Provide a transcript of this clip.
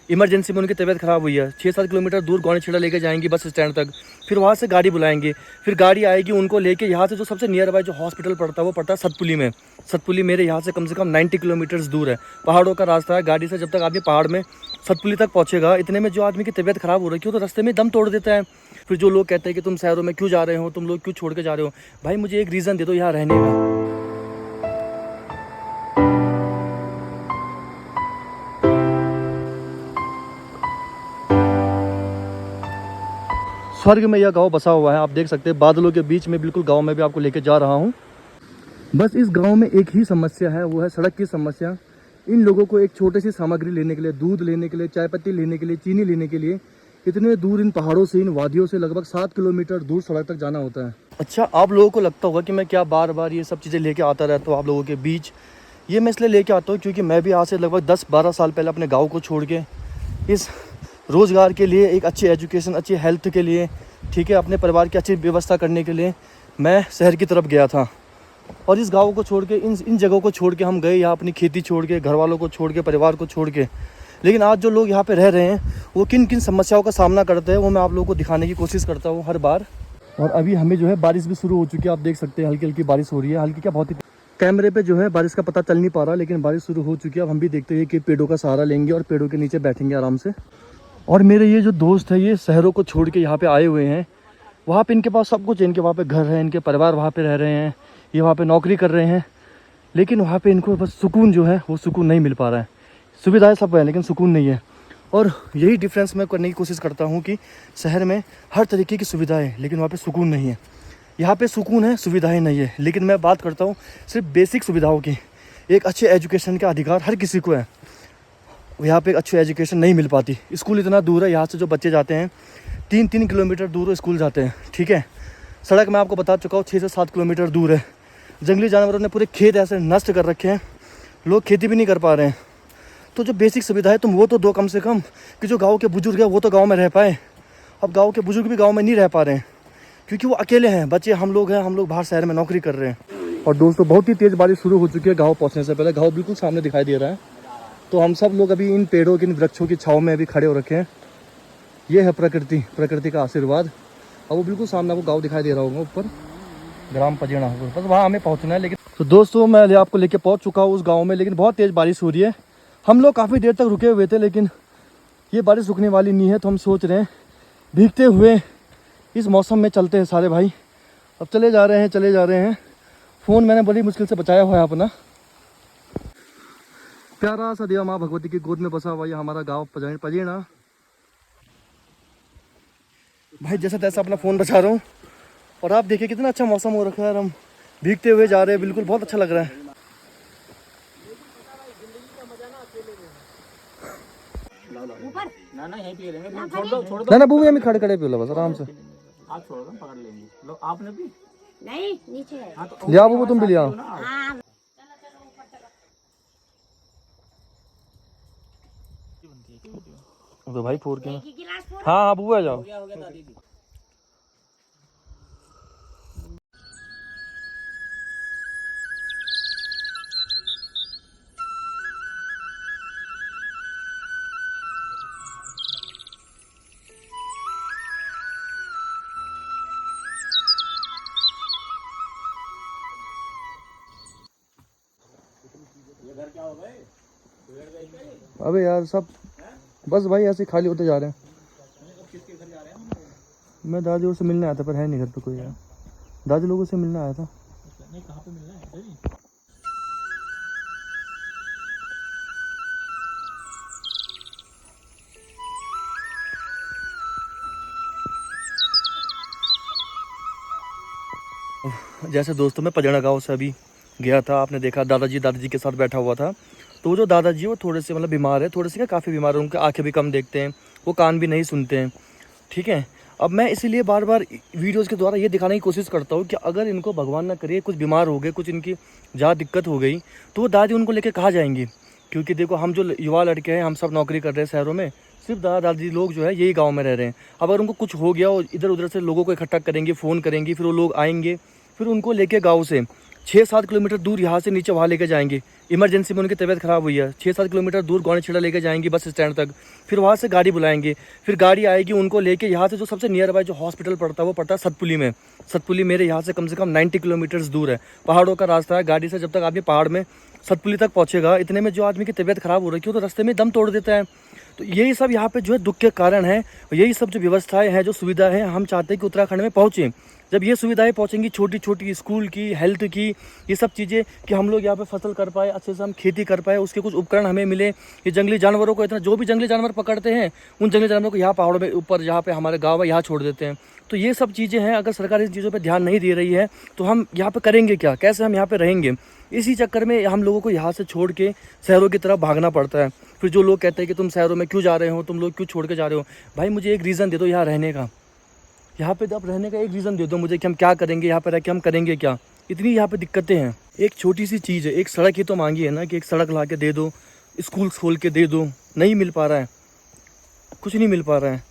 Emergency में उनकी तबीयत ख़राब हुई है, 6-7 किलोमीटर दूर गौनीछेड़ा लेके जाएंगे बस स्टैंड तक, फिर वहाँ से गाड़ी बुलाएंगे, फिर गाड़ी आएगी उनको लेके यहाँ से जो सबसे नियर बाय जो हॉस्पिटल पड़ता है वो पड़ता है सतपुली में। सतपुली मेरे यहाँ से कम 90 किलोमीटर्स दूर है, पहाड़ों का रास्ता है। गाड़ी से जब तक आदमी पहाड़ में सतपुली तक पहुँचेगा, इतने में जो आदमी की तबीयत ख़राब हो रखी हो तो रास्ते में दम तोड़ देता है। फिर जो लोग कहते हैं कि तुम शहरों में क्यों जा रहे हो, तुम लोग क्यों छोड़ के जा रहे हो, भाई मुझे एक रीज़न दे दो यहाँ रहने का। स्वर्ग में यह गांव बसा हुआ है, आप देख सकते हैं बादलों के बीच में बिल्कुल गांव में भी आपको लेके जा रहा हूं। बस इस गांव में एक ही समस्या है, वो है सड़क की समस्या। इन लोगों को एक छोटी सी सामग्री लेने के लिए, दूध लेने के लिए, चाय पत्ती लेने के लिए, चीनी लेने के लिए इतने दूर इन पहाड़ों से, इन वादियों से लगभग 7 किलोमीटर दूर सड़क तक जाना होता है। अच्छा, आप लोगों को लगता होगा कि मैं क्या बार बार ये सब चीज़ें लेके आता रहता हूँ आप लोगों के बीच। ये मैं इसलिए लेके आता हूँ क्योंकि मैं भी आज से लगभग 10-12 साल पहले अपने गाँव को छोड़ के इस रोज़गार के लिए, एक अच्छी एजुकेशन, अच्छी हेल्थ के लिए, ठीक है, अपने परिवार की अच्छी व्यवस्था करने के लिए मैं शहर की तरफ गया था। और इस गाँव को छोड़ के, इन जगहों को छोड़ के हम गए यहाँ, अपनी खेती छोड़ के, घर वालों को छोड़ के, परिवार को छोड़ के। लेकिन आज जो लोग यहाँ पे रह रहे हैं वो किन किन समस्याओं का सामना करते हैं वो मैं आप लोगों को दिखाने की कोशिश करता हूँ हर बार। और अभी हमें जो है बारिश भी शुरू हो चुकी है, आप देख सकते हैं हल्की हल्की बारिश हो रही है। हल्की क्या, बहुत ही कैमरे पे जो है बारिश का पता चल नहीं पा रहा, लेकिन बारिश शुरू हो चुकी है। अब हम भी देखते हैं कि पेड़ों का सहारा लेंगे और पेड़ों के नीचे बैठेंगे आराम से। और मेरे ये जो दोस्त है ये शहरों को छोड़ के यहाँ पे आए हुए हैं। वहाँ पे इनके पास सब कुछ है, इनके वहाँ पे घर है, इनके परिवार वहाँ पे रह रहे हैं, ये वहाँ पे नौकरी कर रहे हैं, लेकिन वहाँ पे इनको बस सुकून जो है वो सुकून नहीं मिल पा रहा है। सुविधाएं सब है लेकिन सुकून नहीं है। और यही डिफरेंस मैं करने की कोशिश करता हूँ कि शहर में हर तरीके की सुविधाएं, लेकिन वहाँ पे सुकून नहीं है। यहाँ पे सुकून है, सुविधाएं नहीं है, लेकिन मैं बात करता हूँ सिर्फ बेसिक सुविधाओं की। एक अच्छे एजुकेशन का अधिकार हर किसी को है, यहाँ पे अच्छी एजुकेशन नहीं मिल पाती। स्कूल इतना दूर है, यहाँ से जो बच्चे जाते हैं 3-3 किलोमीटर दूर स्कूल जाते हैं, ठीक है। सड़क मैं आपको बता चुका हूँ 6 से 7 किलोमीटर दूर है। जंगली जानवरों ने पूरे खेत ऐसे नष्ट कर रखे हैं, लोग खेती भी नहीं कर पा रहे हैं। तो जो बेसिक सुविधा है तुम वो तो दो कम से कम, कि जो गाँव के बुजुर्ग है वो तो गाँव में रह पाए। अब गाँव के बुजुर्ग भी गाँव में नहीं रह पा रहे हैं क्योंकि वो अकेले हैं, बच्चे हम लोग हैं, हम लोग बाहर शहर में नौकरी कर रहे हैं। और दोस्तों बहुत ही तेज़ बारिश शुरू हो चुकी है गाँव पहुँचने से पहले। गाँव बिल्कुल सामने दिखाई दे रहा है। तो हम सब लोग अभी इन पेड़ों की, इन वृक्षों की छाँव में अभी खड़े हो रखे हैं। ये है प्रकृति, प्रकृति का आशीर्वाद। अब वो बिल्कुल सामने आपको गाँव दिखाई दे रहा होगा, ऊपर ग्राम पजेड़ा, बस वहाँ हमें पहुँचना है। लेकिन तो दोस्तों मैं आपको लेके पहुँच चुका हूँ उस गाँव में, लेकिन बहुत तेज़ बारिश हो रही है। हम लोग काफ़ी देर तक रुके हुए थे, लेकिन ये बारिश रुकने वाली नहीं है। तो हम सोच रहे हैं भीगते हुए इस मौसम में चलते हैं सारे भाई। अब चले जा रहे हैं। फ़ोन मैंने बड़ी मुश्किल से बचाया हुआ है अपना। प्यारा सा देवा माँ भगवती की गोद में बसा हुआ ये हमारा गाँव पजेड़ा। भाई जैसा तैसा अपना फ़ोन बचा रहा हूँ। और आप देखिए कितना अच्छा मौसम हो रखा है, और हम भीगते हुए जा रहे हैं, बिल्कुल बहुत अच्छा लग रहा है। ना बू हमें खड़े खड़े पी लो बस आराम से। आप छोड़ दो, पकड़ लेंगे। लो आपने भी नहीं नीचे है। हाँ तो ले आओ तुम भी ले आओ। हाँ तो भाई फोड़ के गिलास फोड़। हाँ बुआ जाओ। हो गया दादी जी। अबे यार सब बस भाई ऐसे खाली होते जा रहे हैं। मैं दादी से मिलने आया था, पर है नहीं घर पे कोई यार। दादी लोगों से मिलने आया था। नहीं कहाँ पे मिलना है तेरी? जैसे दोस्तों मैं पजड़ा गाँव से अभी गया था, आपने देखा दादाजी के साथ बैठा हुआ था। तो जो दादाजी वो थोड़े से मतलब बीमार है, थोड़े से क्या काफ़ी बीमार है, उनकी आंखें भी कम देखते हैं, वो कान भी नहीं सुनते हैं, ठीक है। अब मैं इसीलिए बार बार वीडियोज़ के द्वारा ये दिखाने की कोशिश करता हूँ कि अगर इनको भगवान ना करे कुछ बीमार हो गए, कुछ इनकी ज़्यादा दिक्कत हो गई, तो वो दादी उनको लेकर कहाँ जाएंगी। क्योंकि देखो हम जो युवा लड़के हैं, हम सब नौकरी कर रहे हैं शहरों में, सिर्फ दादा दादी लोग जो है यही गाँव में रह रहे हैं। अब अगर उनको कुछ हो गया और इधर उधर से लोगों को इकट्ठा करेंगे, फ़ोन करेंगे, फिर वो लोग आएंगे, फिर उनको लेके गाँव से 6-7 किलोमीटर दूर यहाँ से नीचे वहाँ लेके जाएंगे। इमरजेंसी में उनकी तबीयत ख़राब हुई है, 6-7 किलोमीटर दूर गौनीछेड़ा लेके जाएंगे बस स्टैंड तक। फिर वहाँ से गाड़ी बुलाएंगे, फिर गाड़ी आएगी उनको लेके यहाँ से जो सबसे नियर बाय जो हॉस्पिटल पड़ता है वो पड़ता है सतपुली में। सतपुली मेरे यहाँ से कम 90 किलोमीटर्स दूर है। पहाड़ों का रास्ता है, गाड़ी से जब तक आदमी पहाड़ में सतपुली तक पहुँचेगा, इतने में जो आदमी की तबीयत ख़राब हो रखी है तो रास्ते में दम तोड़ देता है। तो यही सब यहाँ पे जो है दुख के कारण है। यही सब जो व्यवस्थाएं हैं, जो सुविधा है, हम चाहते हैं कि उत्तराखंड में पहुँचें। जब ये सुविधाएं पहुँचेंगी, छोटी छोटी स्कूल की, हेल्थ की, ये सब चीज़ें, कि हम लोग यहाँ पे फसल कर पाए, अच्छे से हम खेती कर पाए, उसके कुछ उपकरण हमें मिले। ये जंगली जानवरों को, इतना जो भी जंगली जानवर पकड़ते हैं उन जंगली जानवरों को यहाँ पहाड़ों में ऊपर जहाँ पे हमारे गाँव है यहाँ छोड़ देते हैं। तो ये सब चीज़ें हैं। अगर सरकार इन चीज़ों पर ध्यान नहीं दे रही है तो हम यहाँ पर करेंगे क्या, कैसे हम यहाँ पर रहेंगे? इसी चक्कर में हम लोगों को यहाँ से छोड़ के शहरों की तरफ भागना पड़ता है। फिर जो लोग कहते हैं कि तुम शहरों में क्यों जा रहे हो, तुम लोग क्यों छोड़ के जा रहे हो? भाई मुझे एक रीज़न दे दो यहाँ रहने का, यहाँ पे अब रहने का एक रीज़न दे दो मुझे कि हम क्या करेंगे यहाँ पे रह के, हम करेंगे क्या? इतनी यहाँ पे दिक्कतें हैं। एक छोटी सी चीज़ है, एक सड़क ही तो मांगी है ना कि एक सड़क ला के दे दो, स्कूल खोल के दे दो, नहीं मिल पा रहा है, कुछ नहीं मिल पा रहा है।